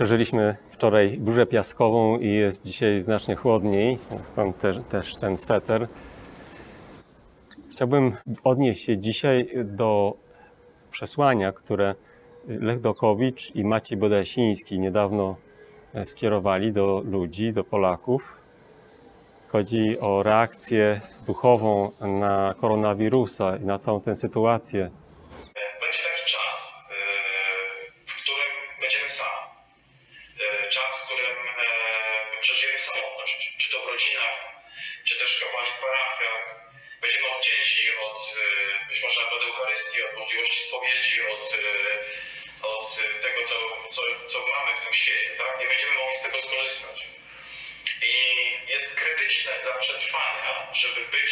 Przeżyliśmy wczoraj burzę piaskową i jest dzisiaj znacznie chłodniej, stąd też ten sweter. Chciałbym odnieść się dzisiaj do przesłania, które Lech Dokowicz i Maciej Bodasiński niedawno skierowali do ludzi, do Polaków. Chodzi o reakcję duchową na koronawirusa i na całą tę sytuację. Będzie taki czas, w którym będziemy sami. Czas, w którym przeżyjemy samotność, czy to w rodzinach, czy też kapłani w parafiach. Będziemy odcięci od, być może od Eucharystii, od możliwości spowiedzi, od tego, co mamy w tym świecie. Tak? Nie będziemy mogli z tego skorzystać. I jest krytyczne dla przetrwania, żeby być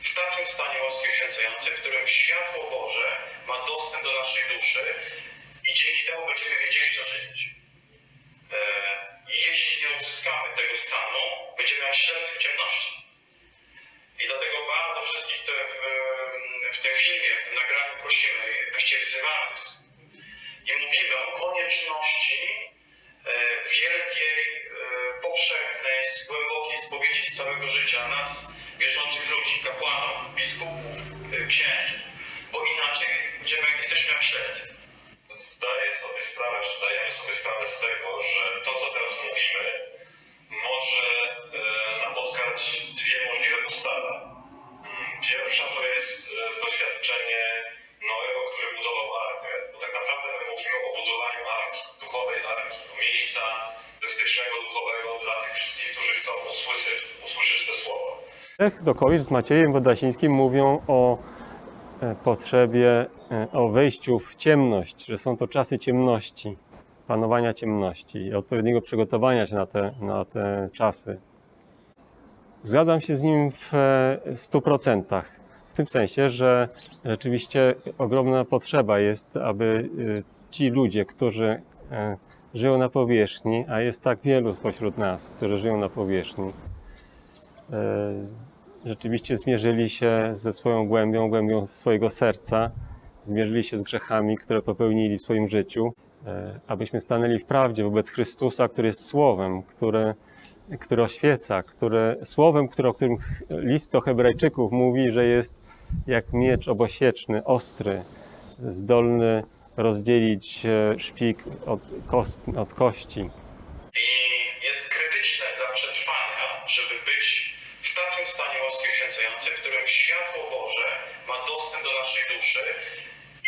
w takim stanie łaski uświęcającej, w którym światło Boże ma dostęp do naszej duszy i dzięki temu będziemy wiedzieli, co czynić. I jeśli nie uzyskamy tego stanu, będziemy jak śledzy w ciemności. I dlatego bardzo wszystkich w tym filmie, w tym nagraniu prosimy, byście wzywali i mówimy o konieczności wielkiej, powszechnej, głębokiej spowiedzi z całego życia nas, wierzących ludzi, kapłanów, biskupów, księży, bo inaczej jesteśmy jak śledzy. Zdajemy sobie sprawę z tego, że to, co teraz mówimy, może napotkać dwie możliwe postawy. Pierwsza to jest doświadczenie Noego, który budował arkę. Bo tak naprawdę my mówimy o budowaniu arki, duchowej arki, miejsca bezpiecznego duchowego dla tych wszystkich, którzy chcą usłyszeć te słowa. Lech Dokowicz z Maciejem Bodasińskim mówią o potrzebie, o wejściu w ciemność, że są to czasy ciemności, panowania ciemności i odpowiedniego przygotowania się na te czasy. Zgadzam się z nim w 100%. W tym sensie, że rzeczywiście ogromna potrzeba jest, aby ci ludzie, którzy żyją na powierzchni, a jest tak wielu spośród nas, którzy żyją na powierzchni, rzeczywiście zmierzyli się ze swoją głębią swojego serca, zmierzyli się z grzechami, które popełnili w swoim życiu, abyśmy stanęli w prawdzie wobec Chrystusa, który jest Słowem, który oświeca, Słowem, o którym list do Hebrajczyków mówi, że jest jak miecz obosieczny, ostry, zdolny rozdzielić szpik od kości. I jest krytyczne dla przetrwania, żeby być w takim stanie łaski uświęcającej, w którym światło Boże ma dostęp do naszej duszy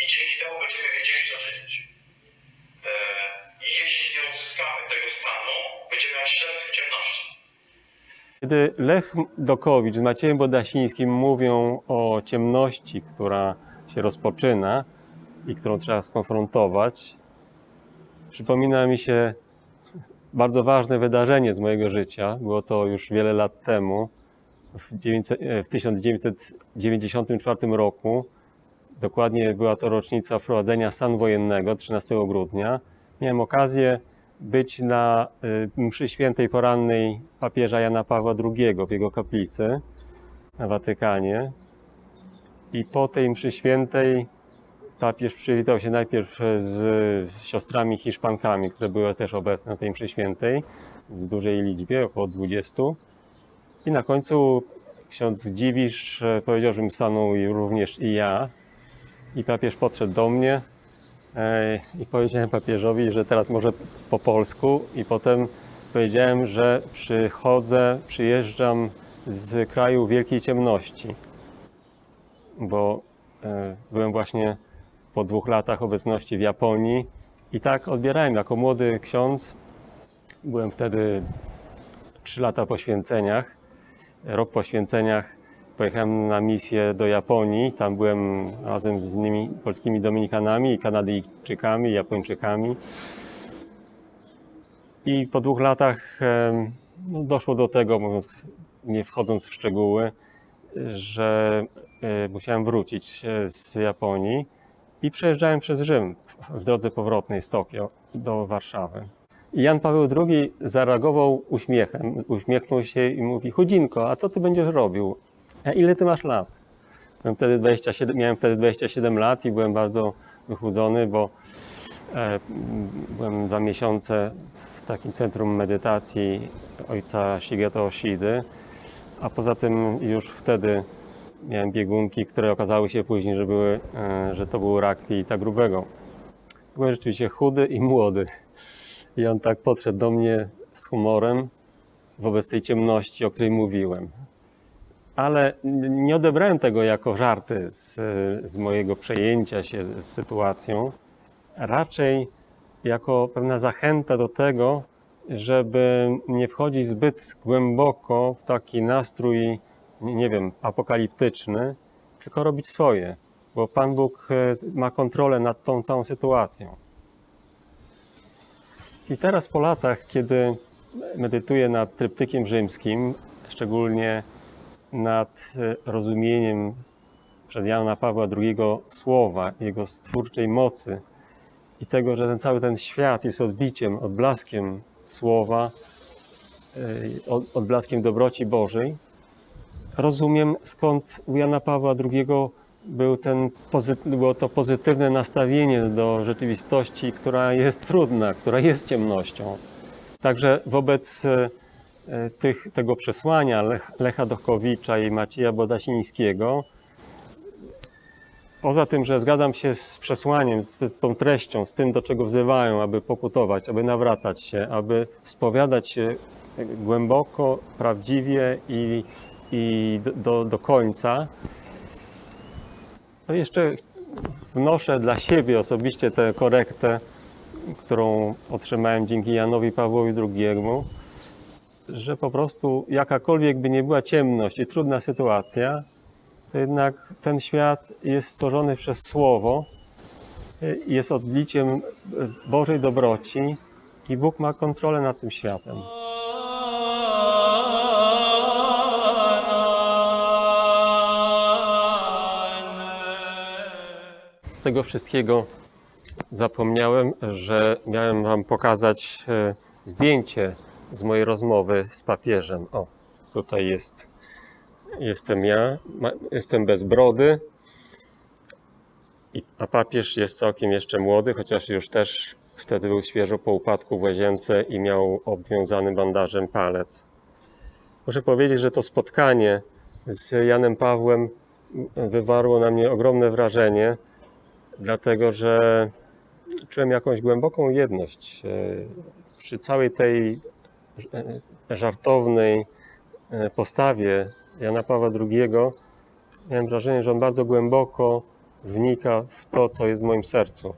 i dzięki temu będziemy wiedzieli, co czynić. I jeśli nie uzyskamy tego stanu, będziemy jak śledzy w ciemności. Kiedy Lech Dokowicz z Maciejem Bodasińskim mówią o ciemności, która się rozpoczyna i którą trzeba skonfrontować, przypomina mi się bardzo ważne wydarzenie z mojego życia. Było to już wiele lat temu, w 1994 roku. Dokładnie była to rocznica wprowadzenia stanu wojennego, 13 grudnia. Miałem okazję być na mszy świętej porannej papieża Jana Pawła II w jego kaplicy na Watykanie. I po tej mszy świętej papież przywitał się najpierw z siostrami Hiszpankami, które były też obecne na tej mszy świętej w dużej liczbie, około 20. I na końcu ksiądz Dziwisz powiedział, żebym stanął również i ja. I papież podszedł do mnie i powiedziałem papieżowi, że teraz może po polsku. I potem powiedziałem, że przyjeżdżam z kraju wielkiej ciemności, bo byłem właśnie po 2 latach obecności w Japonii i tak odbierałem jako młody ksiądz. Byłem wtedy 3 lata po święceniach, rok po święceniach. Pojechałem na misję do Japonii, tam byłem razem z innymi polskimi dominikanami, Kanadyjczykami, Japończykami. I po 2 latach doszło do tego, mówiąc, nie wchodząc w szczegóły, że musiałem wrócić z Japonii i przejeżdżałem przez Rzym w drodze powrotnej z Tokio do Warszawy. I Jan Paweł II zareagował uśmiechem, uśmiechnął się i mówi: Chudzinko, a co ty będziesz robił? A ile ty masz lat? Miałem wtedy 27 lat i byłem bardzo wychudzony, bo Byłem 2 miesiące w takim centrum medytacji ojca Shigeto Oshidy, a poza tym już wtedy miałem biegunki, które okazały się później, że to był rak jelita grubego. Byłem rzeczywiście chudy i młody. I on tak podszedł do mnie z humorem wobec tej ciemności, o której mówiłem. Ale nie odebrałem tego jako żarty z mojego przejęcia się z sytuacją. Raczej jako pewna zachęta do tego, żeby nie wchodzić zbyt głęboko w taki nastrój, nie wiem, apokaliptyczny, tylko robić swoje, bo Pan Bóg ma kontrolę nad tą całą sytuacją. I teraz po latach, kiedy medytuję nad tryptykiem rzymskim, szczególnie nad rozumieniem przez Jana Pawła II słowa, jego stwórczej mocy i tego, że cały ten świat jest odbiciem, odblaskiem słowa, odblaskiem dobroci Bożej, rozumiem, skąd u Jana Pawła II było to pozytywne nastawienie do rzeczywistości, która jest trudna, która jest ciemnością. Także wobec tego przesłania Lecha Dochkowicza i Macieja Bodasińskiego, poza tym, że zgadzam się z przesłaniem, z tą treścią, z tym, do czego wzywają, aby pokutować, aby nawracać się, aby spowiadać się głęboko, prawdziwie i do końca, to jeszcze wnoszę dla siebie osobiście tę korektę, którą otrzymałem dzięki Janowi Pawłowi II, że po prostu jakakolwiek by nie była ciemność i trudna sytuacja, to jednak ten świat jest stworzony przez Słowo, jest odbiciem Bożej dobroci i Bóg ma kontrolę nad tym światem. Z tego wszystkiego zapomniałem, że miałem Wam pokazać zdjęcie z mojej rozmowy z papieżem. O, tutaj jestem ja, jestem bez brody, a papież jest całkiem jeszcze młody, chociaż już też wtedy był świeżo po upadku w łazience i miał obwiązany bandażem palec. Muszę powiedzieć, że to spotkanie z Janem Pawłem wywarło na mnie ogromne wrażenie, dlatego że czułem jakąś głęboką jedność. Przy całej tej żartownej postawie Jana Pawła II miałem wrażenie, że on bardzo głęboko wnika w to, co jest w moim sercu.